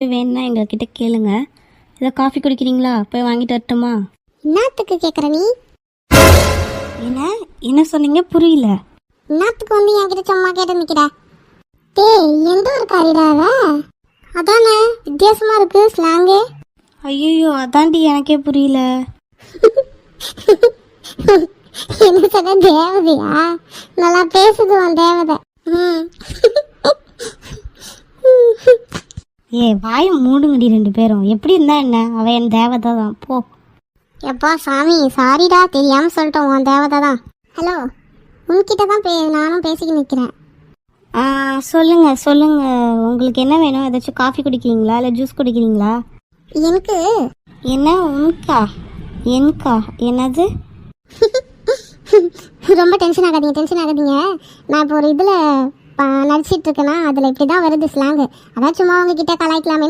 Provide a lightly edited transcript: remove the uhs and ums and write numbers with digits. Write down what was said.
வேணும்னா எங்ககிட்ட கேளுங்க. ஏதோ காஃபி குடிக்கிறீங்களா? போய் வாங்கிட்டு வரட்டுமா? என்னத்துக்கு கேட்குற நீ? என்ன என்ன சொன்னீங்க? புரியல. என்னத்துக்கு வந்து என்கிட்ட சும்மா கேட்டு நிற்கிற? டேய், எந்த ஒரு காரிடாவ? அதானே வித்தியாசமா இருக்கு ஸ்லாங்கே. ஐயோ, அதாண்டி எனக்கே புரியல. என்ன சொன்ன? தேவதையா? நல்லா பேசுது உன் தேவதை. வாய் மூடுங்கடி ரெண்டு பேரும். எப்படி இருந்தா என்ன? அவ என் தேவதை தான். போ. எப்பா சாமி, சாரிடா, தெரியாம சொல்லிட்டோம், உன் தேவதை தான். ஹலோ, உன்கிட்ட தான் நானும் பேசிக்க நிற்கிறேன். சொல்லுங்க சொல்லுங்க, உங்களுக்கு என்ன வேணும்? ஏதாச்சும் காஃபி குடிக்கிறீங்களா இல்லை ஜூஸ் குடிக்கிறீங்களா? எனக்கு என்ன உனக்கா? எனக்கா? என்னது? ரொம்ப டென்ஷன் ஆகாதீங்க. நான் இப்போ ஒரு இதில் நடிச்சிட்டு இருக்கேன்னா அதில் இப்படி தான் வருது ஸ்லாங்கு. அதான் சும்மா உங்ககிட்ட கலாய்க்கலாமே